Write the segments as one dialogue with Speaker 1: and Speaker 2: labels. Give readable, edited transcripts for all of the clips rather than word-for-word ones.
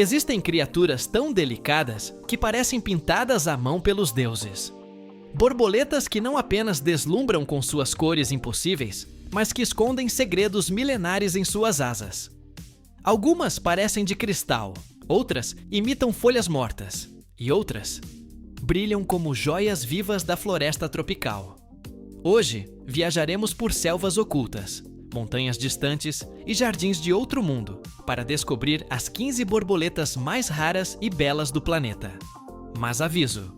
Speaker 1: Existem criaturas tão delicadas que parecem pintadas à mão pelos deuses. Borboletas que não apenas deslumbram com suas cores impossíveis, mas que escondem segredos milenares em suas asas. Algumas parecem de cristal, outras imitam folhas mortas, e outras brilham como joias vivas da floresta tropical. Hoje, viajaremos por selvas ocultas, montanhas distantes e jardins de outro mundo para descobrir as 15 borboletas mais raras e belas do planeta. Mas aviso: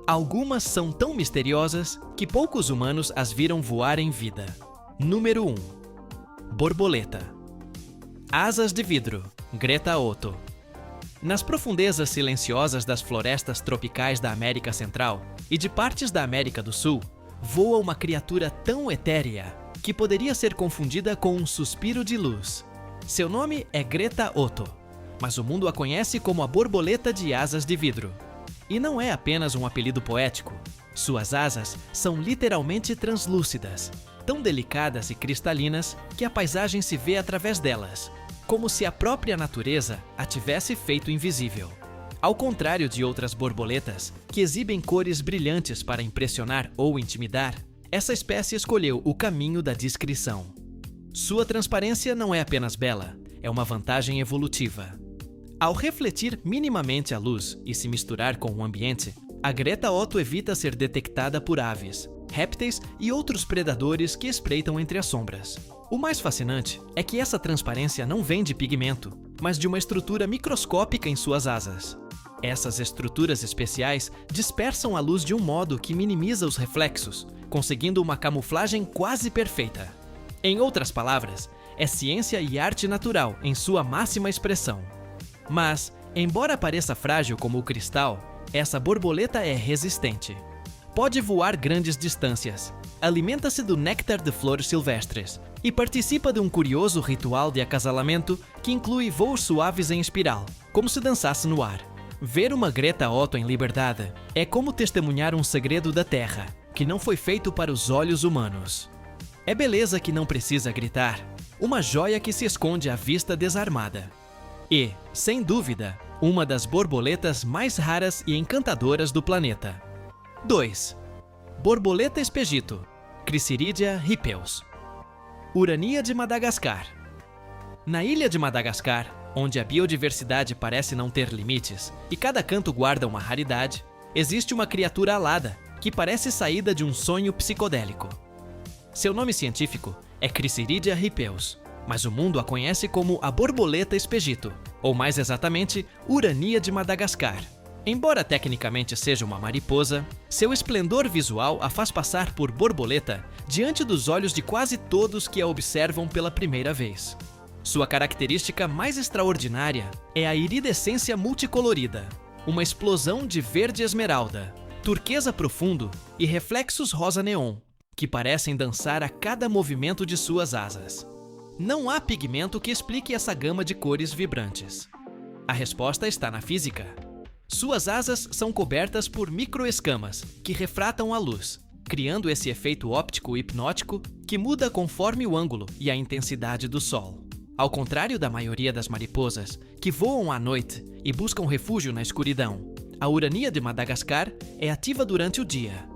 Speaker 1: algumas são tão misteriosas que poucos humanos as viram voar em vida. Número 1. Borboleta. Asas de vidro, Greta Otto. Nas profundezas silenciosas das florestas tropicais da América Central e de partes da América do Sul, voa uma criatura tão etérea que poderia ser confundida com um suspiro de luz. Seu nome é Greta Otto, mas o mundo a conhece como a borboleta de asas de vidro. E não é apenas um apelido poético. Suas asas são literalmente translúcidas, tão delicadas e cristalinas que a paisagem se vê através delas, como se a própria natureza a tivesse feito invisível. Ao contrário de outras borboletas, que exibem cores brilhantes para impressionar ou intimidar, essa espécie escolheu o caminho da discrição. Sua transparência não é apenas bela, é uma vantagem evolutiva. Ao refletir minimamente a luz e se misturar com o ambiente, a Greta Otto evita ser detectada por aves, répteis e outros predadores que espreitam entre as sombras. O mais fascinante é que essa transparência não vem de pigmento, mas de uma estrutura microscópica em suas asas. Essas estruturas especiais dispersam a luz de um modo que minimiza os reflexos, conseguindo uma camuflagem quase perfeita. Em outras palavras, é ciência e arte natural em sua máxima expressão. Mas, embora pareça frágil como o cristal, essa borboleta é resistente. Pode voar grandes distâncias, alimenta-se do néctar de flores silvestres e participa de um curioso ritual de acasalamento que inclui voos suaves em espiral, como se dançasse no ar. Ver uma Greta Otto em liberdade é como testemunhar um segredo da Terra, que não foi feito para os olhos humanos. É beleza que não precisa gritar, uma joia que se esconde à vista desarmada. E, sem dúvida, uma das borboletas mais raras e encantadoras do planeta. 2. Borboleta espegito, Crisiridia rhipeus. Urania de Madagascar. Na ilha de Madagascar, onde a biodiversidade parece não ter limites e cada canto guarda uma raridade, existe uma criatura alada que parece saída de um sonho psicodélico. Seu nome científico é Crisiridia rhipeus, mas o mundo a conhece como a borboleta espegito, ou mais exatamente, Urania de Madagascar. Embora tecnicamente seja uma mariposa, seu esplendor visual a faz passar por borboleta diante dos olhos de quase todos que a observam pela primeira vez. Sua característica mais extraordinária é a iridescência multicolorida, uma explosão de verde esmeralda, turquesa profundo e reflexos rosa neon, que parecem dançar a cada movimento de suas asas. Não há pigmento que explique essa gama de cores vibrantes. A resposta está na física. Suas asas são cobertas por microescamas que refratam a luz, criando esse efeito óptico hipnótico que muda conforme o ângulo e a intensidade do sol. Ao contrário da maioria das mariposas, que voam à noite e buscam refúgio na escuridão, a Urania de Madagascar é ativa durante o dia.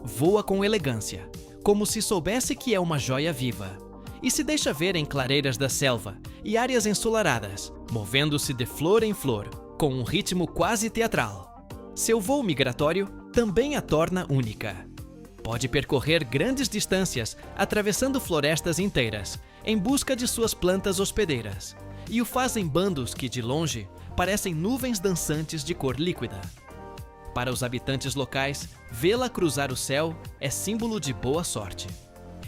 Speaker 1: Voa com elegância, como se soubesse que é uma joia viva, e se deixa ver em clareiras da selva e áreas ensolaradas, movendo-se de flor em flor, com um ritmo quase teatral. Seu voo migratório também a torna única. Pode percorrer grandes distâncias, atravessando florestas inteiras, em busca de suas plantas hospedeiras, e o faz em bandos que, de longe, parecem nuvens dançantes de cor líquida. Para os habitantes locais, vê-la cruzar o céu é símbolo de boa sorte.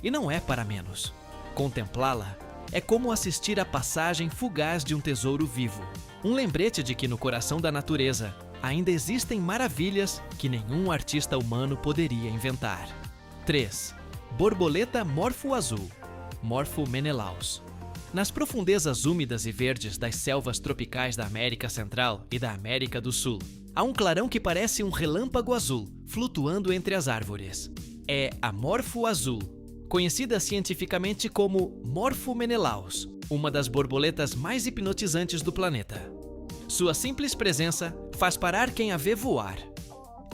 Speaker 1: E não é para menos. Contemplá-la é como assistir à passagem fugaz de um tesouro vivo, um lembrete de que no coração da natureza ainda existem maravilhas que nenhum artista humano poderia inventar. 3. Borboleta morfo-azul, Morpho menelaus. Nas profundezas úmidas e verdes das selvas tropicais da América Central e da América do Sul, há um clarão que parece um relâmpago azul flutuando entre as árvores. É a morfo-azul, conhecida cientificamente como Morpho menelaus, uma das borboletas mais hipnotizantes do planeta. Sua simples presença faz parar quem a vê voar.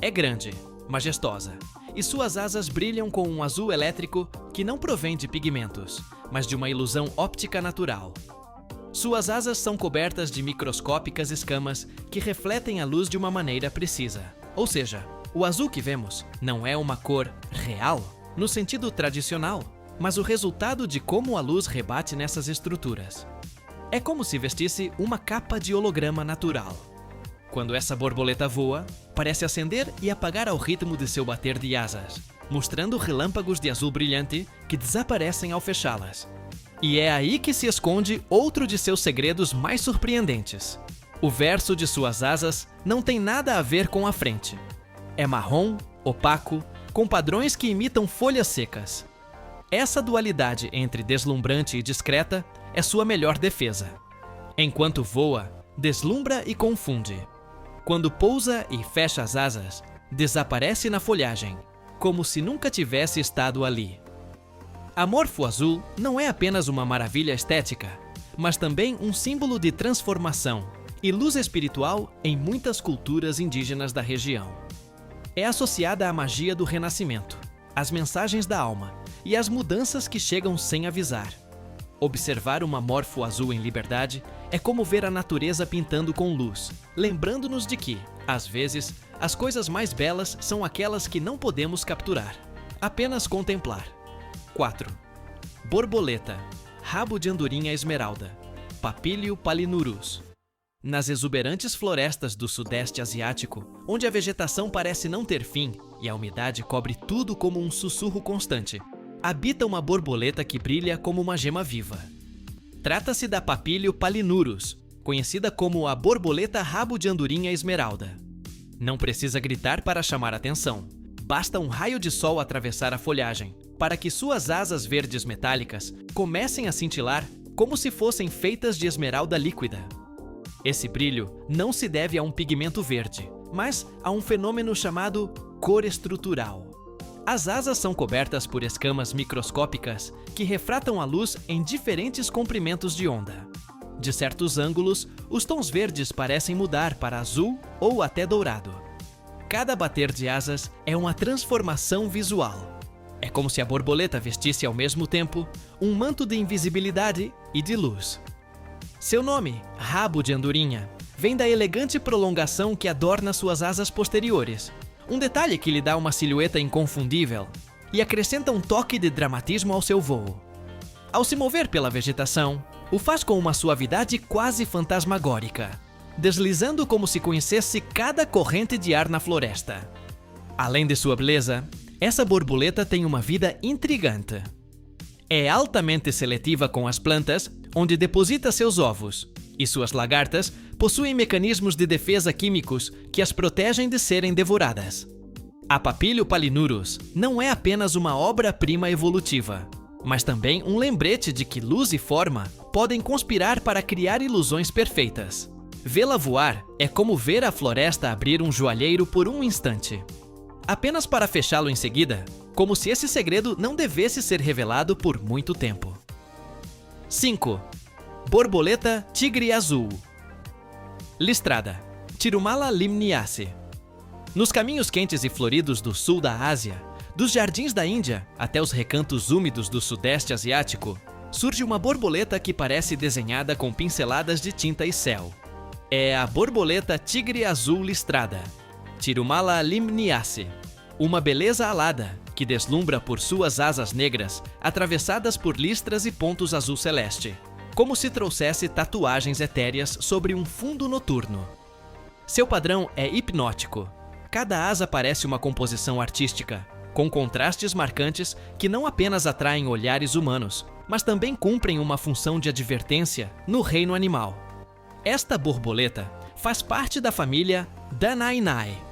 Speaker 1: É grande, majestosa, e suas asas brilham com um azul elétrico que não provém de pigmentos, mas de uma ilusão óptica natural. Suas asas são cobertas de microscópicas escamas que refletem a luz de uma maneira precisa. Ou seja, o azul que vemos não é uma cor real, no sentido tradicional, mas o resultado de como a luz rebate nessas estruturas. É como se vestisse uma capa de holograma natural. Quando essa borboleta voa, parece acender e apagar ao ritmo de seu bater de asas, mostrando relâmpagos de azul brilhante que desaparecem ao fechá-las. E é aí que se esconde outro de seus segredos mais surpreendentes. O verso de suas asas não tem nada a ver com a frente. É marrom, opaco, com padrões que imitam folhas secas. Essa dualidade entre deslumbrante e discreta é sua melhor defesa. Enquanto voa, deslumbra e confunde. Quando pousa e fecha as asas, desaparece na folhagem, como se nunca tivesse estado ali. A morfo azul não é apenas uma maravilha estética, mas também um símbolo de transformação e luz espiritual em muitas culturas indígenas da região. É associada à magia do renascimento, às mensagens da alma e às mudanças que chegam sem avisar. Observar uma morfo azul em liberdade é como ver a natureza pintando com luz, lembrando-nos de que, às vezes, as coisas mais belas são aquelas que não podemos capturar, apenas contemplar. 4. Borboleta, rabo de andorinha esmeralda, Papilio palinurus. Nas exuberantes florestas do sudeste asiático, onde a vegetação parece não ter fim e a umidade cobre tudo como um sussurro constante, habita uma borboleta que brilha como uma gema viva. Trata-se da Papilio palinurus, conhecida como a borboleta rabo de andorinha esmeralda. Não precisa gritar para chamar atenção. Basta um raio de sol atravessar a folhagem para que suas asas verdes metálicas comecem a cintilar como se fossem feitas de esmeralda líquida. Esse brilho não se deve a um pigmento verde, mas a um fenômeno chamado cor estrutural. As asas são cobertas por escamas microscópicas que refratam a luz em diferentes comprimentos de onda. De certos ângulos, os tons verdes parecem mudar para azul ou até dourado. Cada bater de asas é uma transformação visual. É como se a borboleta vestisse ao mesmo tempo um manto de invisibilidade e de luz. Seu nome, rabo de andorinha, vem da elegante prolongação que adorna suas asas posteriores, um detalhe que lhe dá uma silhueta inconfundível e acrescenta um toque de dramatismo ao seu voo. Ao se mover pela vegetação, o faz com uma suavidade quase fantasmagórica, deslizando como se conhecesse cada corrente de ar na floresta. Além de sua beleza, essa borboleta tem uma vida intrigante. É altamente seletiva com as plantas, onde deposita seus ovos, e suas lagartas possuem mecanismos de defesa químicos que as protegem de serem devoradas. A Papilio palinurus não é apenas uma obra-prima evolutiva, mas também um lembrete de que luz e forma podem conspirar para criar ilusões perfeitas. Vê-la voar é como ver a floresta abrir um joalheiro por um instante, apenas para fechá-lo em seguida, como se esse segredo não devesse ser revelado por muito tempo. 5. Borboleta tigre azul. Listrada, Tirumala limniaceae. Nos caminhos quentes e floridos do sul da Ásia, dos jardins da Índia até os recantos úmidos do sudeste asiático, surge uma borboleta que parece desenhada com pinceladas de tinta e céu. É a borboleta tigre azul listrada, Tirumala limniaceae, uma beleza alada que deslumbra por suas asas negras atravessadas por listras e pontos azul celeste, como se trouxesse tatuagens etéreas sobre um fundo noturno. Seu padrão é hipnótico. Cada asa parece uma composição artística, com contrastes marcantes que não apenas atraem olhares humanos, mas também cumprem uma função de advertência no reino animal. Esta borboleta faz parte da família Danainae,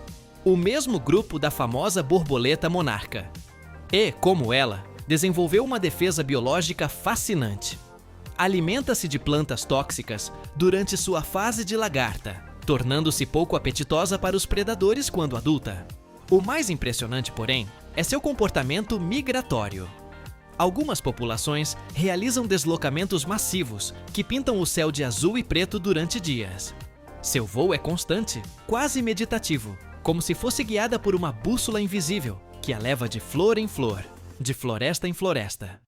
Speaker 1: o mesmo grupo da famosa borboleta monarca. E, como ela, desenvolveu uma defesa biológica fascinante. Alimenta-se de plantas tóxicas durante sua fase de lagarta, tornando-se pouco apetitosa para os predadores quando adulta. O mais impressionante, porém, é seu comportamento migratório. Algumas populações realizam deslocamentos massivos que pintam o céu de azul e preto durante dias. Seu voo é constante, quase meditativo, como se fosse guiada por uma bússola invisível que a leva de flor em flor, de floresta em floresta.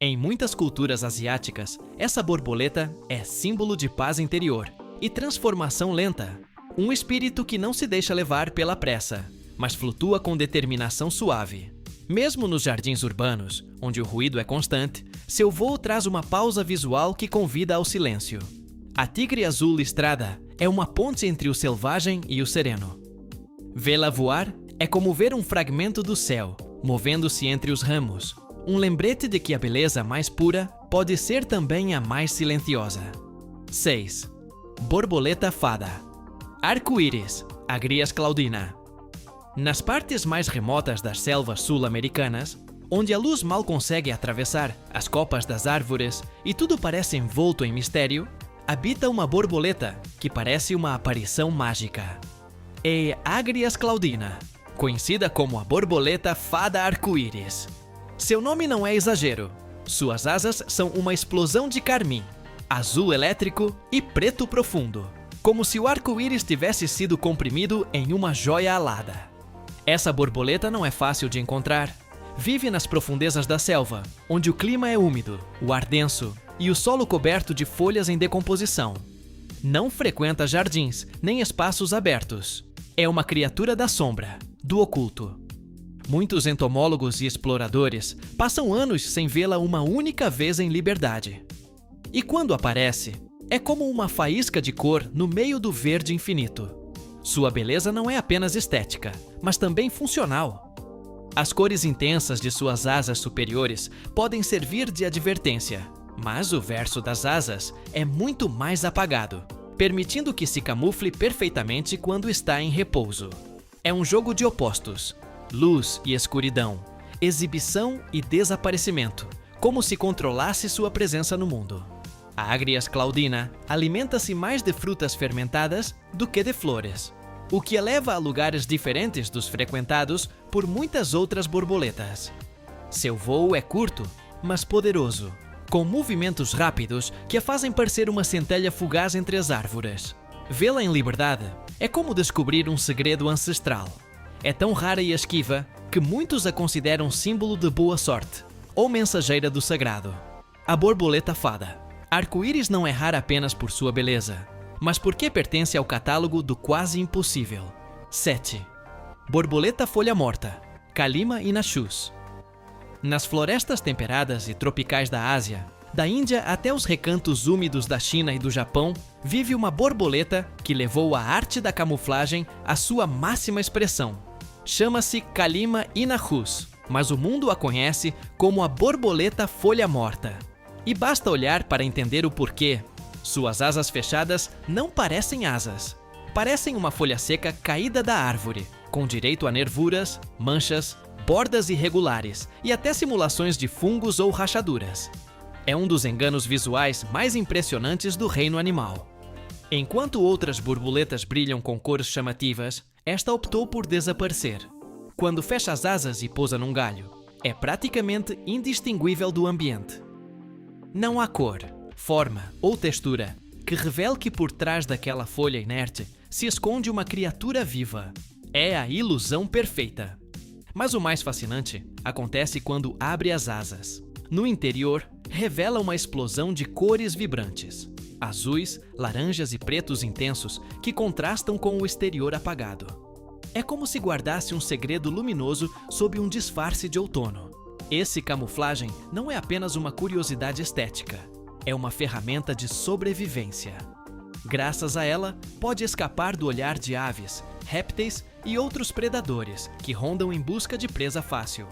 Speaker 1: Em muitas culturas asiáticas, essa borboleta é símbolo de paz interior e transformação lenta, um espírito que não se deixa levar pela pressa, mas flutua com determinação suave. Mesmo nos jardins urbanos, onde o ruído é constante, seu voo traz uma pausa visual que convida ao silêncio. A tigre azul listrada é uma ponte entre o selvagem e o sereno. Vê-la voar é como ver um fragmento do céu, movendo-se entre os ramos, um lembrete de que a beleza mais pura pode ser também a mais silenciosa. 6. Borboleta fada. Arco-íris, Agrias claudina. Nas partes mais remotas das selvas sul-americanas, onde a luz mal consegue atravessar as copas das árvores e tudo parece envolto em mistério, habita uma borboleta que parece uma aparição mágica. É Agrias claudina, conhecida como a borboleta fada arco-íris. Seu nome não é exagero. Suas asas são uma explosão de carmim, azul elétrico e preto profundo, como se o arco-íris tivesse sido comprimido em uma joia alada. Essa borboleta não é fácil de encontrar. Vive nas profundezas da selva, onde o clima é úmido, o ar denso e o solo coberto de folhas em decomposição. Não frequenta jardins nem espaços abertos. É uma criatura da sombra, do oculto. Muitos entomólogos e exploradores passam anos sem vê-la uma única vez em liberdade. E quando aparece, é como uma faísca de cor no meio do verde infinito. Sua beleza não é apenas estética, mas também funcional. As cores intensas de suas asas superiores podem servir de advertência, mas o verso das asas é muito mais apagado, permitindo que se camufle perfeitamente quando está em repouso. É um jogo de opostos, luz e escuridão, exibição e desaparecimento, como se controlasse sua presença no mundo. A Agrias claudina alimenta-se mais de frutas fermentadas do que de flores, o que a leva a lugares diferentes dos frequentados por muitas outras borboletas. Seu voo é curto, mas poderoso, com movimentos rápidos que a fazem parecer uma centelha fugaz entre as árvores. Vê-la em liberdade é como descobrir um segredo ancestral. É tão rara e esquiva que muitos a consideram símbolo de boa sorte ou mensageira do sagrado. A borboleta fada. Arco-íris não é rara apenas por sua beleza, mas porque pertence ao catálogo do quase impossível. 7. Borboleta folha morta, Kallima inachus. Nas florestas temperadas e tropicais da Ásia, da Índia até os recantos úmidos da China e do Japão, vive uma borboleta que levou a arte da camuflagem à sua máxima expressão. Chama-se Kallima inachus, mas o mundo a conhece como a borboleta folha morta. E basta olhar para entender o porquê. Suas asas fechadas não parecem asas. Parecem uma folha seca caída da árvore, com direito a nervuras, manchas, bordas irregulares e até simulações de fungos ou rachaduras. É um dos enganos visuais mais impressionantes do reino animal. Enquanto outras borboletas brilham com cores chamativas, esta optou por desaparecer. Quando fecha as asas e pousa num galho, é praticamente indistinguível do ambiente. Não há cor, forma ou textura que revele que por trás daquela folha inerte se esconde uma criatura viva. É a ilusão perfeita. Mas o mais fascinante acontece quando abre as asas. No interior, revela uma explosão de cores vibrantes. Azuis, laranjas e pretos intensos que contrastam com o exterior apagado. É como se guardasse um segredo luminoso sob um disfarce de outono. Esse camuflagem não é apenas uma curiosidade estética, é uma ferramenta de sobrevivência. Graças a ela, pode escapar do olhar de aves, répteis e outros predadores que rondam em busca de presa fácil.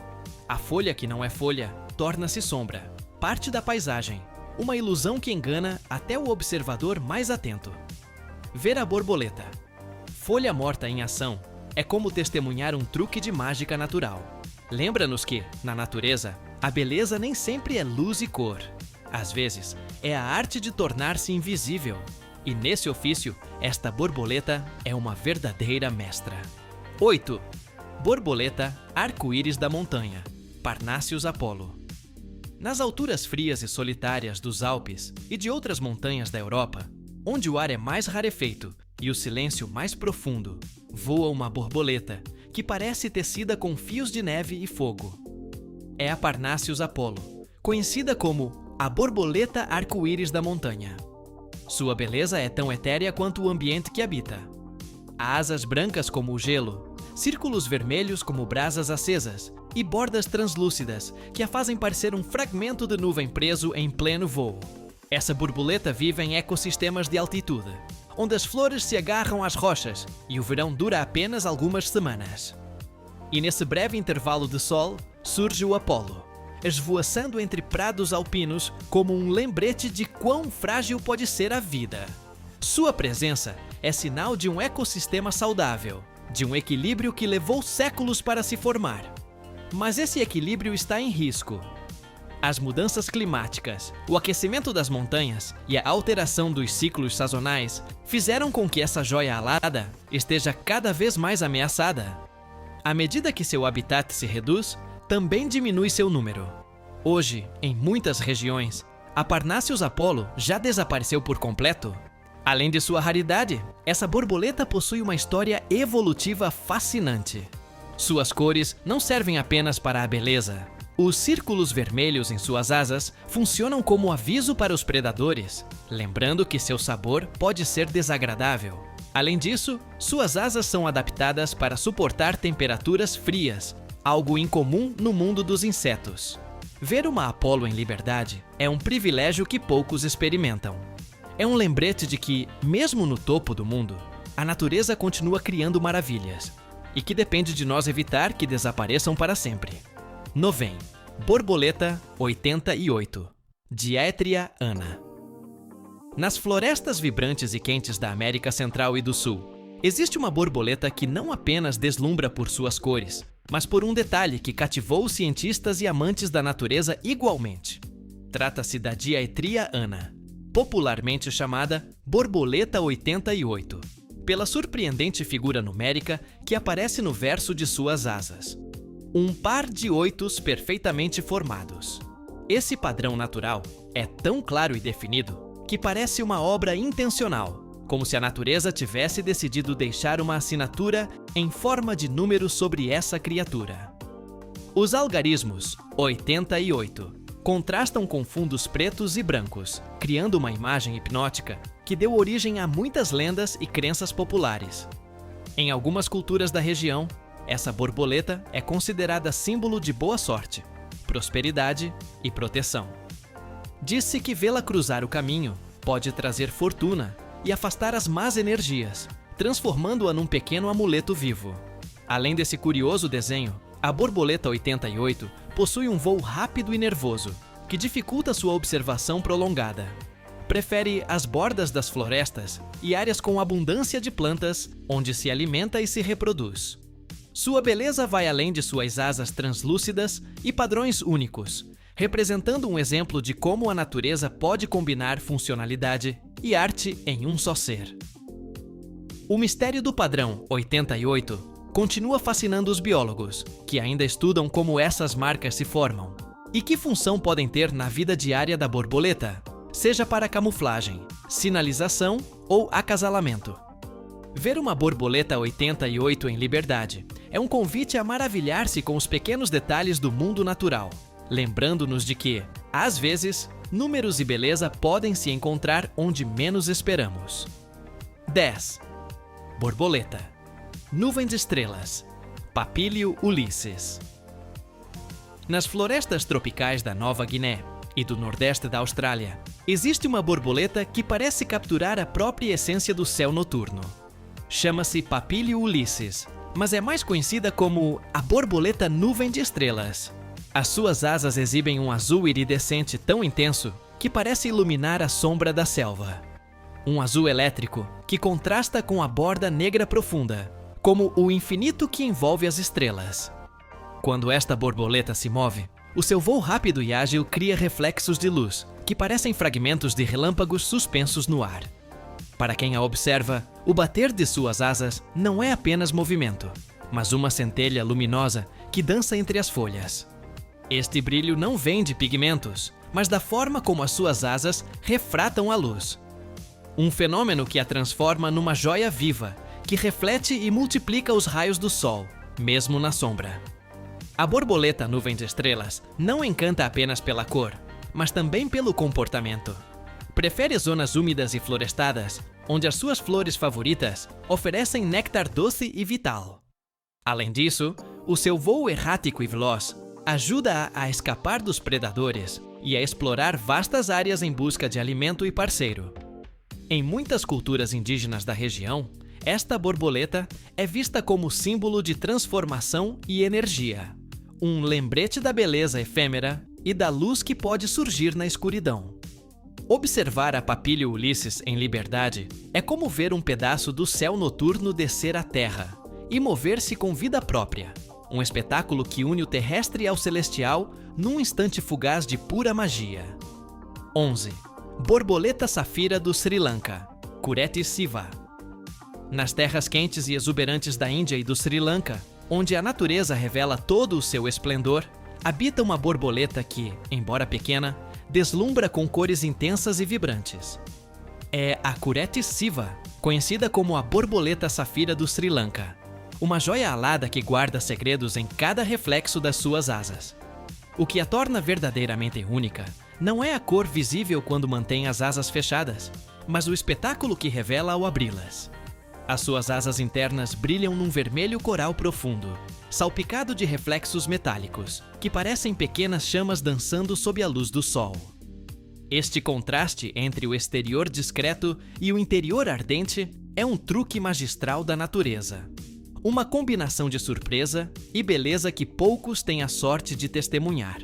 Speaker 1: A folha que não é folha torna-se sombra, parte da paisagem, uma ilusão que engana até o observador mais atento. Ver a borboleta. Folha morta em ação é como testemunhar um truque de mágica natural. Lembra-nos que, na natureza, a beleza nem sempre é luz e cor. Às vezes, é a arte de tornar-se invisível. E nesse ofício, esta borboleta é uma verdadeira mestra. 8. Borboleta arco-íris da montanha, Parnassius apollo. Nas alturas frias e solitárias dos Alpes e de outras montanhas da Europa, onde o ar é mais rarefeito e o silêncio mais profundo, voa uma borboleta que parece tecida com fios de neve e fogo. É a Parnassus Apollo, conhecida como a borboleta arco-íris da montanha. Sua beleza é tão etérea quanto o ambiente que habita. Asas brancas como o gelo, círculos vermelhos como brasas acesas e bordas translúcidas que a fazem parecer um fragmento de nuvem preso em pleno voo. Essa borboleta vive em ecossistemas de altitude, onde as flores se agarram às rochas e o verão dura apenas algumas semanas. E nesse breve intervalo de sol, surge o Apolo, esvoaçando entre prados alpinos como um lembrete de quão frágil pode ser a vida. Sua presença é sinal de um ecossistema saudável, de um equilíbrio que levou séculos para se formar. Mas esse equilíbrio está em risco. As mudanças climáticas, o aquecimento das montanhas e a alteração dos ciclos sazonais fizeram com que essa joia alada esteja cada vez mais ameaçada. À medida que seu habitat se reduz, também diminui seu número. Hoje, em muitas regiões, a Parnassus Apollo já desapareceu por completo. Além de sua raridade, essa borboleta possui uma história evolutiva fascinante. Suas cores não servem apenas para a beleza. Os círculos vermelhos em suas asas funcionam como aviso para os predadores, lembrando que seu sabor pode ser desagradável. Além disso, suas asas são adaptadas para suportar temperaturas frias, algo incomum no mundo dos insetos. Ver uma Apollo em liberdade é um privilégio que poucos experimentam. É um lembrete de que, mesmo no topo do mundo, a natureza continua criando maravilhas, e que depende de nós evitar que desapareçam para sempre. Novem, borboleta 88, Diaetria ana. Nas florestas vibrantes e quentes da América Central e do Sul, existe uma borboleta que não apenas deslumbra por suas cores, mas por um detalhe que cativou os cientistas e amantes da natureza igualmente. Trata-se da Diaetria ana, popularmente chamada borboleta 88, pela surpreendente figura numérica que aparece no verso de suas asas. Um par de oitos perfeitamente formados. Esse padrão natural é tão claro e definido que parece uma obra intencional, como se a natureza tivesse decidido deixar uma assinatura em forma de número sobre essa criatura. Os algarismos 88 contrastam com fundos pretos e brancos, criando uma imagem hipnótica que deu origem a muitas lendas e crenças populares. Em algumas culturas da região, essa borboleta é considerada símbolo de boa sorte, prosperidade e proteção. Diz-se que vê-la cruzar o caminho pode trazer fortuna e afastar as más energias, transformando-a num pequeno amuleto vivo. Além desse curioso desenho, a borboleta 88 possui um voo rápido e nervoso, que dificulta sua observação prolongada. Prefere as bordas das florestas e áreas com abundância de plantas, onde se alimenta e se reproduz. Sua beleza vai além de suas asas translúcidas e padrões únicos, representando um exemplo de como a natureza pode combinar funcionalidade e arte em um só ser. O mistério do padrão 88 continua fascinando os biólogos, que ainda estudam como essas marcas se formam e que função podem ter na vida diária da borboleta, seja para camuflagem, sinalização ou acasalamento. Ver uma borboleta 88 em liberdade é um convite a maravilhar-se com os pequenos detalhes do mundo natural, lembrando-nos de que, às vezes, números e beleza podem se encontrar onde menos esperamos. 10. Borboleta. Nuvem de estrelas. Papilio ulysses. Nas florestas tropicais da Nova Guiné e do nordeste da Austrália, existe uma borboleta que parece capturar a própria essência do céu noturno. Chama-se Papilio ulysses, mas é mais conhecida como a borboleta nuvem de estrelas. As suas asas exibem um azul iridescente tão intenso que parece iluminar a sombra da selva. Um azul elétrico que contrasta com a borda negra profunda, como o infinito que envolve as estrelas. Quando esta borboleta se move, o seu voo rápido e ágil cria reflexos de luz, que parecem fragmentos de relâmpagos suspensos no ar. Para quem a observa, o bater de suas asas não é apenas movimento, mas uma centelha luminosa que dança entre as folhas. Este brilho não vem de pigmentos, mas da forma como as suas asas refratam a luz. um fenômeno que a transforma numa joia viva, que reflete e multiplica os raios do sol, mesmo na sombra. A borboleta nuvem de estrelas não encanta apenas pela cor, mas também pelo comportamento. Prefere zonas úmidas e florestadas, onde as suas flores favoritas oferecem néctar doce e vital. Além disso, o seu voo errático e veloz ajuda a escapar dos predadores e a explorar vastas áreas em busca de alimento e parceiro. Em muitas culturas indígenas da região, esta borboleta é vista como símbolo de transformação e energia, um lembrete da beleza efêmera e da luz que pode surgir na escuridão. Observar a papilha Ulisses em liberdade é como ver um pedaço do céu noturno descer à terra e mover-se com vida própria, um espetáculo que une o terrestre ao celestial num instante fugaz de pura magia. 11. Borboleta safira do Sri Lanka, Cureti Siva. Nas terras quentes e exuberantes da Índia e do Sri Lanka, onde a natureza revela todo o seu esplendor, habita uma borboleta que, embora pequena, deslumbra com cores intensas e vibrantes. É a Cureti Siva, conhecida como a borboleta safira do Sri Lanka, uma joia alada que guarda segredos em cada reflexo das suas asas. O que a torna verdadeiramente única não é a cor visível quando mantém as asas fechadas, mas o espetáculo que revela ao abri-las. As suas asas internas brilham num vermelho coral profundo, salpicado de reflexos metálicos, que parecem pequenas chamas dançando sob a luz do sol. Este contraste entre o exterior discreto e o interior ardente é um truque magistral da natureza. Uma combinação de surpresa e beleza que poucos têm a sorte de testemunhar.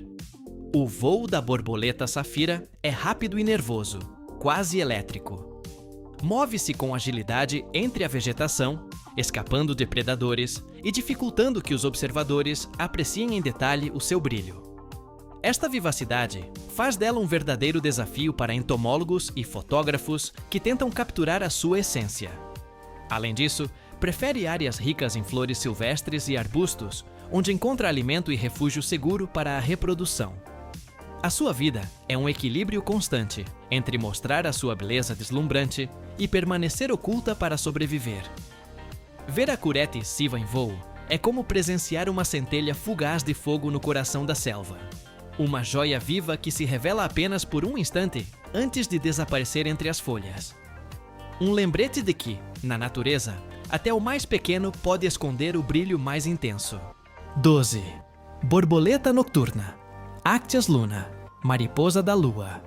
Speaker 1: O voo da borboleta safira é rápido e nervoso, quase elétrico. Move-se com agilidade entre a vegetação, escapando de predadores e dificultando que os observadores apreciem em detalhe o seu brilho. Esta vivacidade faz dela um verdadeiro desafio para entomólogos e fotógrafos que tentam capturar a sua essência. Além disso, prefere áreas ricas em flores silvestres e arbustos, onde encontra alimento e refúgio seguro para a reprodução. A sua vida é um equilíbrio constante entre mostrar a sua beleza deslumbrante e permanecer oculta para sobreviver. Ver a Cureti Siva em voo é como presenciar uma centelha fugaz de fogo no coração da selva. Uma joia viva que se revela apenas por um instante antes de desaparecer entre as folhas. Um lembrete de que, na natureza, até o mais pequeno pode esconder o brilho mais intenso. 12. Borboleta noturna, Actias luna, mariposa da lua.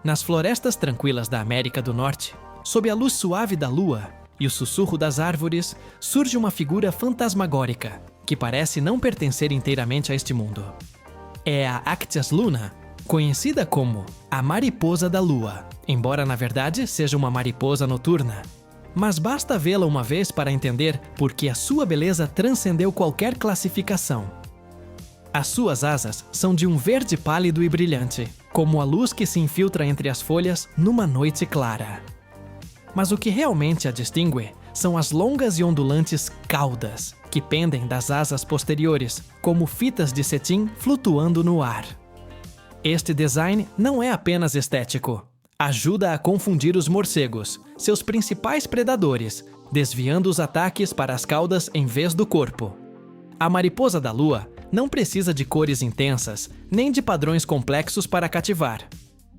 Speaker 1: Nas florestas tranquilas da América do Norte, sob a luz suave da lua e o sussurro das árvores, surge uma figura fantasmagórica que parece não pertencer inteiramente a este mundo. É a Actias luna, conhecida como a mariposa da lua, embora na verdade seja uma mariposa noturna. Mas basta vê-la uma vez para entender por que a sua beleza transcendeu qualquer classificação. As suas asas são de um verde pálido e brilhante, como a luz que se infiltra entre as folhas numa noite clara. Mas o que realmente a distingue são as longas e ondulantes caudas, que pendem das asas posteriores, como fitas de cetim flutuando no ar. Este design não é apenas estético. Ajuda a confundir os morcegos, seus principais predadores, desviando os ataques para as caudas em vez do corpo. A mariposa da lua não precisa de cores intensas, nem de padrões complexos para cativar.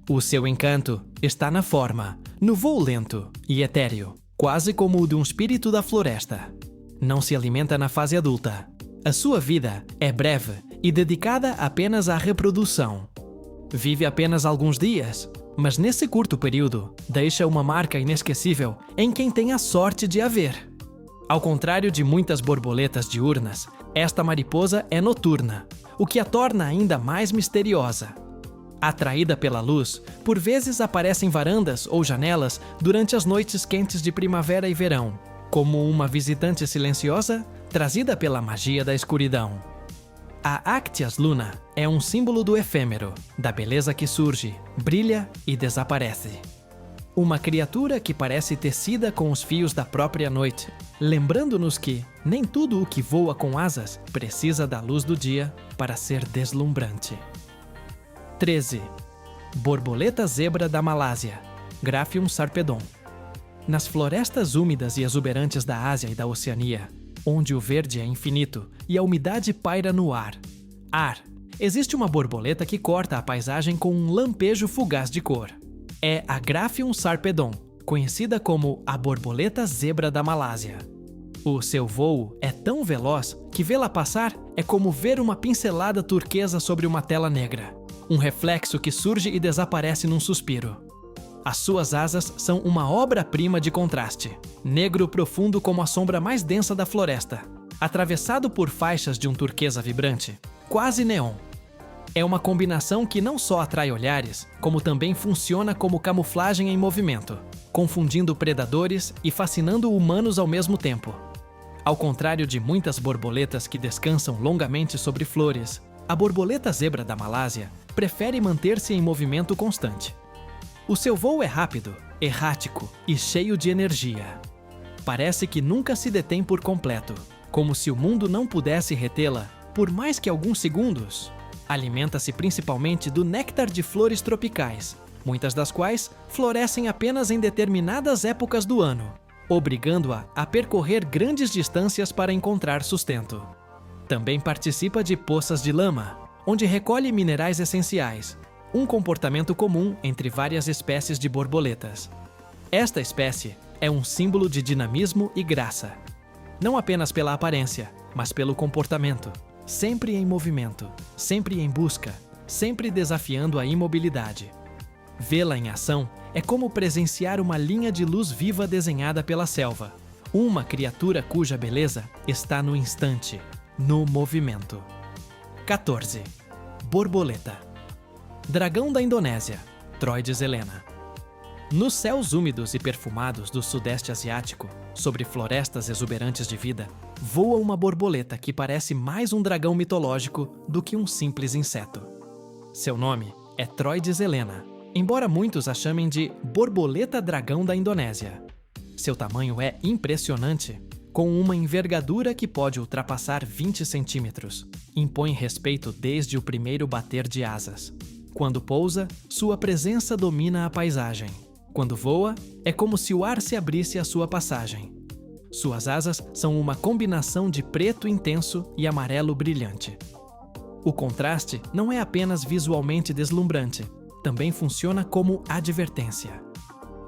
Speaker 1: O seu encanto está na forma, no voo lento e etéreo, quase como o de um espírito da floresta. Não se alimenta na fase adulta. A sua vida é breve e dedicada apenas à reprodução. Vive apenas alguns dias, mas nesse curto período deixa uma marca inesquecível em quem tem a sorte de a ver. Ao contrário de muitas borboletas diurnas, esta mariposa é noturna, o que a torna ainda mais misteriosa. Atraída pela luz, por vezes aparece em varandas ou janelas durante as noites quentes de primavera e verão, como uma visitante silenciosa trazida pela magia da escuridão. A Actias luna é um símbolo do efêmero, da beleza que surge, brilha e desaparece. Uma criatura que parece tecida com os fios da própria noite, lembrando-nos que nem tudo o que voa com asas precisa da luz do dia para ser deslumbrante. 13. Borboleta zebra da Malásia, Graphium sarpedon. Nas florestas úmidas e exuberantes da Ásia e da Oceania, onde o verde é infinito e a umidade paira no ar, existe uma borboleta que corta a paisagem com um lampejo fugaz de cor. É a Graphium sarpedon, conhecida como a borboleta zebra da Malásia. O seu voo é tão veloz que vê-la passar é como ver uma pincelada turquesa sobre uma tela negra, um reflexo que surge e desaparece num suspiro. As suas asas são uma obra-prima de contraste, negro profundo como a sombra mais densa da floresta, atravessado por faixas de um turquesa vibrante, quase neon. É uma combinação que não só atrai olhares, como também funciona como camuflagem em movimento, confundindo predadores e fascinando humanos ao mesmo tempo. Ao contrário de muitas borboletas que descansam longamente sobre flores, a borboleta zebra da Malásia prefere manter-se em movimento constante. O seu voo é rápido, errático e cheio de energia. Parece que nunca se detém por completo, como se o mundo não pudesse retê-la por mais que alguns segundos. Alimenta-se principalmente do néctar de flores tropicais, muitas das quais florescem apenas em determinadas épocas do ano, obrigando-a a percorrer grandes distâncias para encontrar sustento. Também participa de poças de lama, onde recolhe minerais essenciais, um comportamento comum entre várias espécies de borboletas. Esta espécie é um símbolo de dinamismo e graça, não apenas pela aparência, mas pelo comportamento, sempre em movimento, sempre em busca, sempre desafiando a imobilidade. Vê-la em ação é como presenciar uma linha de luz viva desenhada pela selva, uma criatura cuja beleza está no instante, no movimento. 14. Borboleta. Dragão da Indonésia, Troides helena. Nos céus úmidos e perfumados do sudeste asiático, sobre florestas exuberantes de vida, voa uma borboleta que parece mais um dragão mitológico do que um simples inseto. Seu nome é Troides helena, embora muitos a chamem de borboleta dragão da Indonésia. Seu tamanho é impressionante, com uma envergadura que pode ultrapassar 20 centímetros. Impõe respeito desde o primeiro bater de asas. Quando pousa, sua presença domina a paisagem. Quando voa, é como se o ar se abrisse à sua passagem. Suas asas são uma combinação de preto intenso e amarelo brilhante. O contraste não é apenas visualmente deslumbrante, também funciona como advertência.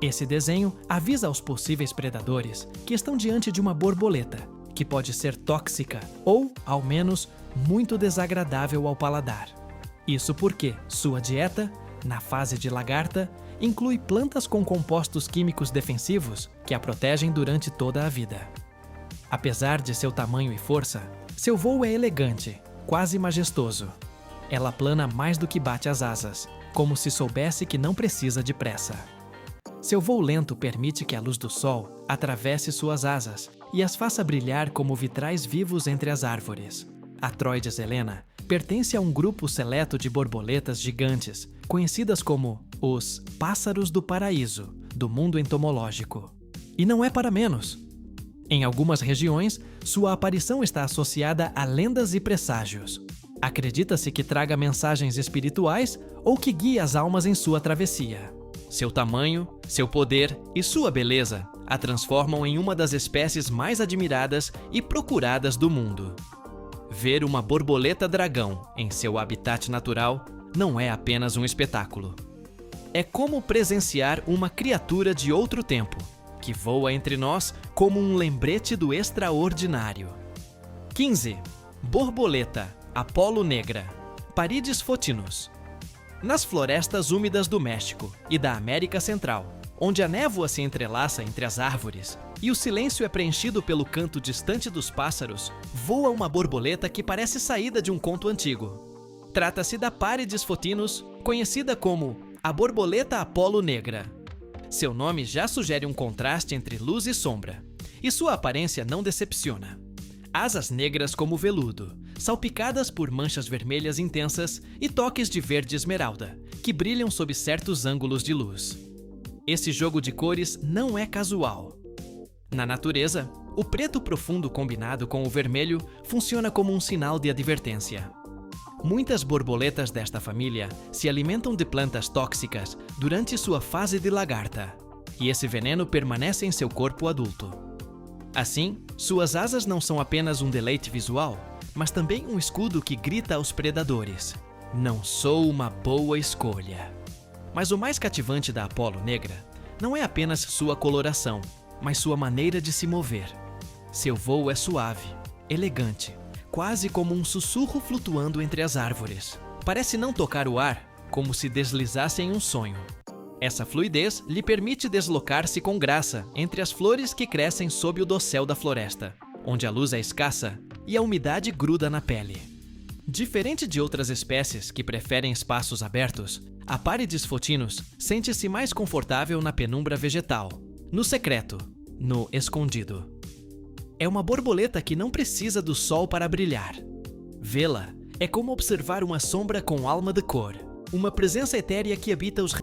Speaker 1: Esse desenho avisa aos possíveis predadores que estão diante de uma borboleta, que pode ser tóxica ou, ao menos, muito desagradável ao paladar. Isso porque sua dieta, na fase de lagarta, inclui plantas com compostos químicos defensivos que a protegem durante toda a vida. Apesar de seu tamanho e força, seu voo é elegante, quase majestoso. Ela plana mais do que bate as asas, como se soubesse que não precisa de pressa. Seu voo lento permite que a luz do sol atravesse suas asas e as faça brilhar como vitrais vivos entre as árvores. A Troides helena pertence a um grupo seleto de borboletas gigantes, conhecidas como os pássaros do paraíso, do mundo entomológico. E não é para menos. Em algumas regiões, sua aparição está associada a lendas e presságios. Acredita-se que traga mensagens espirituais ou que guie as almas em sua travessia. Seu tamanho, seu poder e sua beleza a transformam em uma das espécies mais admiradas e procuradas do mundo. Ver uma borboleta dragão em seu habitat natural não é apenas um espetáculo. É como presenciar uma criatura de outro tempo, que voa entre nós como um lembrete do extraordinário. 15. Borboleta, Apolo negra, Parides fotinus. Nas florestas úmidas do México e da América Central, onde a névoa se entrelaça entre as árvores e o silêncio é preenchido pelo canto distante dos pássaros, voa uma borboleta que parece saída de um conto antigo. Trata-se da Parides fotinus, conhecida como a borboleta Apolo negra. Seu nome já sugere um contraste entre luz e sombra, e sua aparência não decepciona. Asas negras como veludo, salpicadas por manchas vermelhas intensas e toques de verde esmeralda, que brilham sob certos ângulos de luz. Esse jogo de cores não é casual. Na natureza, o preto profundo combinado com o vermelho funciona como um sinal de advertência. Muitas borboletas desta família se alimentam de plantas tóxicas durante sua fase de lagarta, e esse veneno permanece em seu corpo adulto. Assim, suas asas não são apenas um deleite visual, mas também um escudo que grita aos predadores: "Não sou uma boa escolha." Mas o mais cativante da Apolo negra não é apenas sua coloração, mas sua maneira de se mover. Seu voo é suave, elegante, quase como um sussurro flutuando entre as árvores. Parece não tocar o ar, como se deslizasse em um sonho. Essa fluidez lhe permite deslocar-se com graça entre as flores que crescem sob o dossel da floresta, onde a luz é escassa e a umidade gruda na pele. Diferente de outras espécies que preferem espaços abertos, a Aparides photinus sente-se mais confortável na penumbra vegetal, no secreto, no escondido. É uma borboleta que não precisa do sol para brilhar. Vê-la é como observar uma sombra com alma de cor, uma presença etérea que habita os